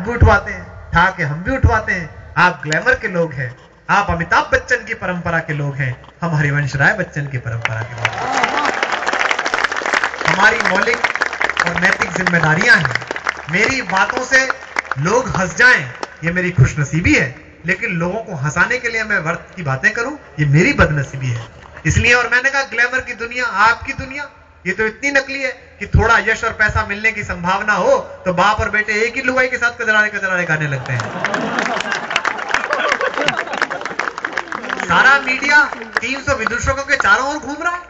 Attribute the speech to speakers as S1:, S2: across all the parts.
S1: भी उठवाते हैं, ठा के हम भी उठवाते हैं। आप ग्लैमर के लोग हैं, आप अमिताभ बच्चन की परंपरा के लोग हैं, हम हरिवंश राय बच्चन की परंपरा के लोग हैं। हमारी मौलिक और नैतिक जिम्मेदारियां हैं। मेरी बातों से लोग हंस जाएं, ये मेरी खुशनसीबी है, लेकिन लोगों को हंसाने के लिए मैं वर्थ की बातें करूं, ये मेरी बदनसीबी है। इसलिए, और मैंने कहा ग्लैमर की दुनिया, आपकी दुनिया ये तो इतनी नकली है कि थोड़ा यश और पैसा मिलने की संभावना हो तो बाप और बेटे एक ही लुगाई के साथ कजरारे कजरारे गाने लगते हैं। सारा मीडिया 300 विदूषकों के चारों ओर घूम रहा है।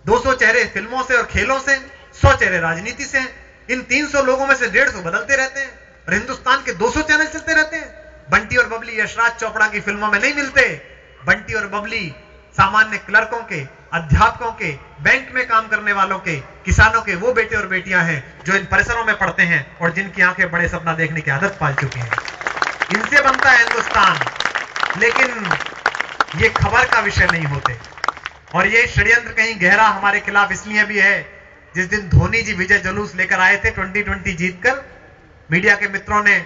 S1: 200 चेहरे फिल्मों से और खेलों से, 100 चेहरे राजनीति से। इन 300 लोगों में से 150 बदलते रहते हैं और हिंदुस्तान के 200 चैनल चलते रहते हैं। बंटी और बबली यशराज चोपड़ा की फिल्मों में नहीं मिलते। बंटी और बबली सामान्य क्लर्कों के, अध्यापकों के, बैंक में काम करने वालों के, किसानों के वो बेटे और बेटियां हैं जो इन परिसरों में पढ़ते हैं और जिनकी आंखें बड़े सपना देखने की आदत पाल चुकी हैं। इनसे बनता है हिंदुस्तान। लेकिन ये खबर का विषय नहीं होते। और ये षड्यंत्र कहीं गहरा हमारे खिलाफ इसलिए भी है, जिस दिन धोनी जी विजय जुलूस लेकर आए थे 2020 जीतकर, मीडिया के मित्रों ने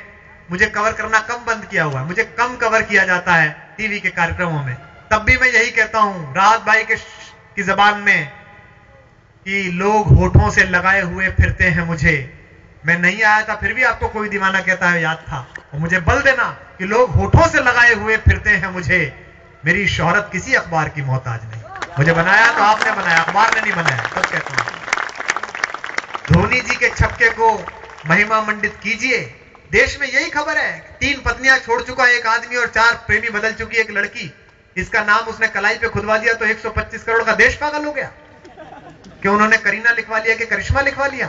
S1: मुझे कवर करना कम बंद किया हुआ है। मुझे कम कवर किया जाता है टीवी के कार्यक्रमों में। तब भी मैं यही कहता हूं राहत भाई की जबान में कि लोग होठों से लगाए हुए फिरते हैं मुझे। मैं नहीं आया था फिर भी आपको कोई दीवाना कहता है याद था। और मुझे बल देना कि लोग होठों से लगाए हुए फिरते हैं मुझे। मेरी शोहरत किसी अखबार की मोहताज नहीं। मुझे बनाया तो आपने बनाया, अखबार ने नहीं बनाया। तब कहता हूं धोनी जी के छक्के को महिमा मंडित कीजिए। देश में यही खबर है, 3 पत्नियां छोड़ चुका एक आदमी और 4 प्रेमी बदल चुकी एक लड़की। इसका नाम उसने कलाई पे खुदवा दिया तो 125 करोड़ का देश पागल हो गया। क्यों उन्होंने करीना लिखवा लिया कि करिश्मा लिखवा लिया?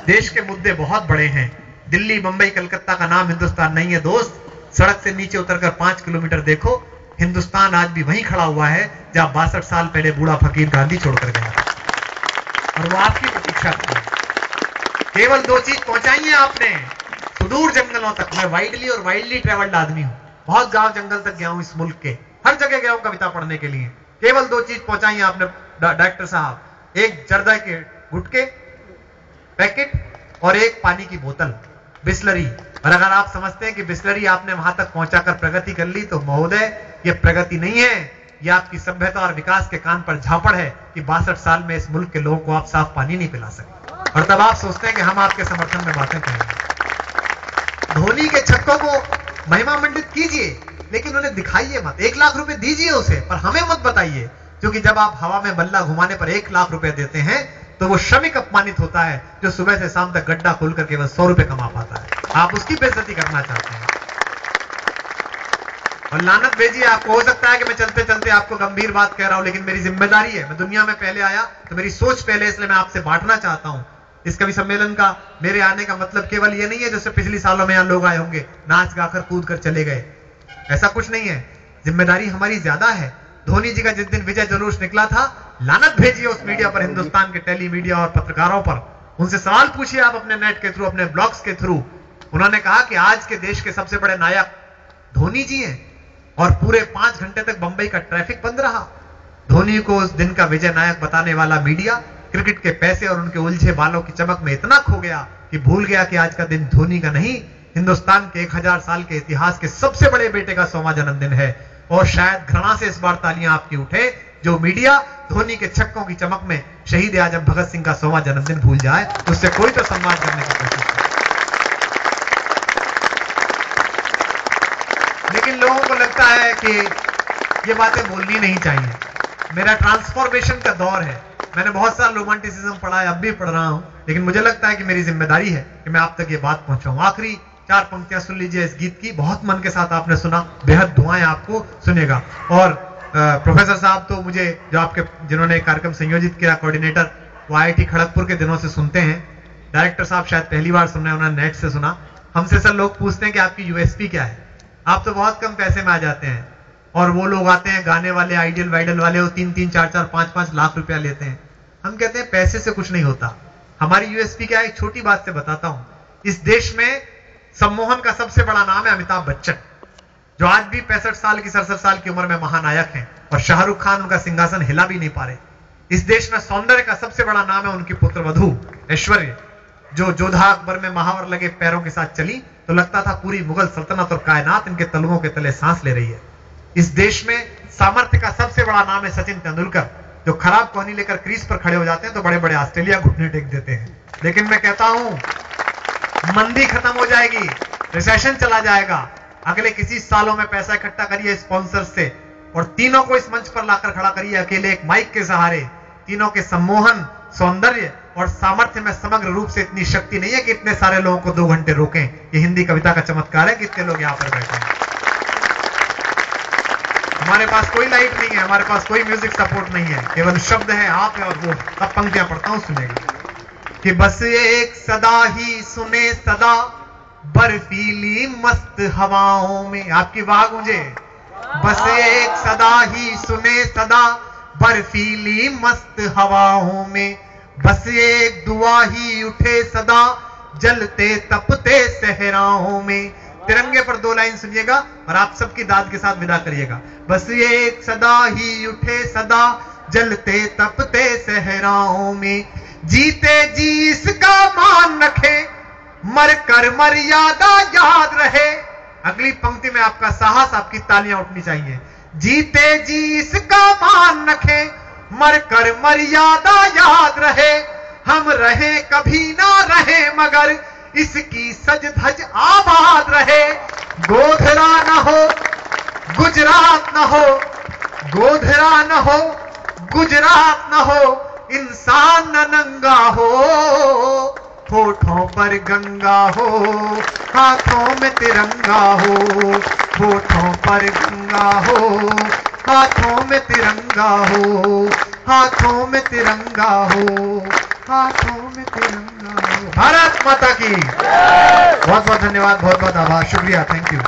S1: देश के मुद्दे बहुत बड़े हैं। दिल्ली, मुंबई, कलकत्ता का नाम हिंदुस्तान नहीं है दोस्त। सड़क से नीचे उतरकर 5 किलोमीटर देखो, हिंदुस्तान आज भी वहीं खड़ा हुआ है जहां 62 साल पहले बूढ़ा फकीर गांधी छोड़कर गया और वो आपकी प्रतीक्षा थी। केवल 2 चीज पहुंचाई है आपने सुदूर जंगलों तक। मैं वाइडली और वाइडली ट्रेवल्ड आदमी हूं। बहुत गांव जंगल तक गया हूं इस मुल्क के, हर जगह गया हूं कविता पढ़ने के लिए। केवल 2 चीज पहुंचाई है आपने डायरेक्टर साहब, एक जर्दा के गुटके पैकेट और एक पानी की बोतल, बिस्लरी। और अगर आप समझते हैं कि बिस्लरी आपने वहां तक पहुंचाकर प्रगति कर ली तो महोदय ये प्रगति नहीं है, ये आपकी सभ्यता और विकास के कान पर झापड़ है कि 62 साल में इस मुल्क के लोगों को आप साफ पानी नहीं पिला सकते। और तब आप सोचते हैं कि हम आपके समर्थन में बातें करेंगे। धोनी के छक्कों को महिमा मंडित कीजिए, लेकिन उन्हें दिखाइए मत। 1 लाख रुपए दीजिए उसे, पर हमें मत बताइए, क्योंकि जब आप हवा में बल्ला घुमाने पर 1 लाख रुपए देते हैं तो वो श्रमिक अपमानित होता है जो सुबह से शाम तक गड्ढा खोलकर केवल 100 रुपए कमा पाता है। आप उसकी बेइज्जती करना चाहते हैं। और लानत भेजिए आपको। हो सकता है कि मैं चलते चलते आपको गंभीर बात कह रहा हूं, लेकिन मेरी जिम्मेदारी है। मैं दुनिया में पहले आया तो मेरी सोच पहले, इसलिए मैं आपसे बांटना चाहता हूं। इस कवि सम्मेलन का मेरे आने का मतलब केवल ये नहीं है जैसे पिछले सालों में यहां लोग आए होंगे, नाच गाकर कूद कर चले गए। ऐसा कुछ नहीं है। जिम्मेदारी हमारी ज्यादा है। धोनी जी का जिस दिन विजय जुलूस निकला था, लानत भेजिए उस मीडिया पर, हिंदुस्तान के टेली मीडिया और पत्रकारों पर। उनसे सवाल पूछिए आप अपने नेट के थ्रू, अपने ब्लॉग्स के थ्रू। उन्होंने कहा कि आज के देश के सबसे बड़े नायक धोनी जी हैं और पूरे 5 घंटे तक बंबई का ट्रैफिक बंद रहा। धोनी को उस दिन का विजय नायक बताने वाला मीडिया क्रिकेट के पैसे और उनके उलझे बालों की चमक में इतना खो गया कि भूल गया कि आज का दिन धोनी का नहीं, हिंदुस्तान के 1000 साल के इतिहास के सबसे बड़े बेटे का 100वां जन्मदिन है। और शायद घृणा से इस बार तालियां आपकी उठे जो मीडिया धोनी के छक्कों की चमक में शहीद आजम भगत सिंह का 100वां जन्मदिन भूल जाए। उससे कोई तो सम्मान करने की कोशिश करे। लेकिन लोगों को लगता है कि ये बातें बोलनी नहीं चाहिए। मेरा ट्रांसफॉर्मेशन का दौर है। मैंने बहुत सारा रोमांटिसिज्म पढ़ा है, अब भी पढ़ रहा हूं, लेकिन मुझे लगता है कि मेरी जिम्मेदारी है कि मैं आप तक ये बात पहुंचाऊं। आखिरी 4 पंक्तियां सुन लीजिए इस गीत की। बहुत मन के साथ आपने सुना, बेहद दुआएं आपको सुनेगा। और प्रोफेसर साहब तो मुझे जो जिन्होंने कार्यक्रम संयोजित किया, कोऑर्डिनेटर, वो IIT खड़गपुर के दिनों से सुनते हैं। डायरेक्टर साहब शायद पहली बार सुन रहे हैं, उन्होंने नेट से सुना। हमसे सर लोग पूछते हैं कि आपकी USP क्या है? आप तो बहुत कम पैसे में आ जाते हैं। और वो लोग आते हैं गाने वाले, आइडियल वाइडल वाले, वो 3-3, 4-4, 5-5 लाख रुपया लेते हैं। हम कहते हैं पैसे से कुछ नहीं होता। हमारी USP क्या है? एक छोटी बात से बताता हूं। इस देश में सम्मोहन का सबसे बड़ा नाम है अमिताभ बच्चन, जो आज भी 65 साल की 67 साल की उम्र में महानायक हैं, और शाहरुख खान उनका सिंहासन हिला भी नहीं पा रहे। इस देश में सौंदर्य का सबसे बड़ा नाम है उनकी पुत्रवधू ऐश्वर्य, जो जोधा अकबर में महावर लगे पैरों के साथ चली तो लगता था पूरी मुगल सल्तनत और कायनात इनके तलवों के तले सांस ले रही है। इस देश में सामर्थ्य का सबसे बड़ा नाम है सचिन तेंदुलकर, जो खराब कोहनी लेकर क्रीज पर खड़े हो जाते हैं तो बड़े बड़े ऑस्ट्रेलिया घुटने टेक देते हैं। लेकिन मैं कहता हूं, मंदी खत्म हो जाएगी, रिसेशन चला जाएगा। अगले किसी सालों में पैसा इकट्ठा करिए स्पॉन्सर से और तीनों को इस मंच पर लाकर खड़ा करिए, अकेले एक माइक के सहारे। तीनों के सम्मोहन, सौंदर्य और सामर्थ्य में समग्र रूप से इतनी शक्ति नहीं है कि इतने सारे लोगों को 2 घंटे रोकें। ये हिंदी कविता का चमत्कार है कि इतने लोग यहां पर बैठे हैं। हमारे पास कोई लाइट नहीं है, हमारे पास कोई म्यूजिक सपोर्ट नहीं है, केवल शब्द है, आप है और वो। अब पंक्तियां पढ़ता हूं, सुनेगा कि बस एक सदा ही सुने सदा बर्फीली मस्त हवाओं में। आपकी वाह गूंजे। बस एक सदा ही सुने सदा बर्फीली मस्त हवाओं में। बस एक दुआ ही उठे सदा जलते तपते सहराओं में। तिरंगे पर 2 लाइन सुनिएगा और आप सबकी दाद के साथ विदा करिएगा। बस एक सदा ही उठे सदा जलते तपते सहराओं में। जीते जी इसका मान रखे, मर कर मर्यादा याद रहे। अगली पंक्ति में आपका साहस, आपकी तालियां उठनी चाहिए। जीते जी इसका मान रखे, मर कर मर्यादा याद रहे। हम रहे कभी ना रहे मगर इसकी सज धज आबाद रहे। गोधरा न हो गुजरात न हो, गोधरा न हो गुजरात न हो, इंसान न नंगा हो। होठों पर गंगा हो, हाथों में तिरंगा हो। होठों पर गंगा हो, हाथों में तिरंगा हो। हाथों में तिरंगा हो, हाथों में तिरंगा हो। भारत माता की बहुत बहुत धन्यवाद, बहुत बहुत आभार, शुक्रिया, थैंक यू।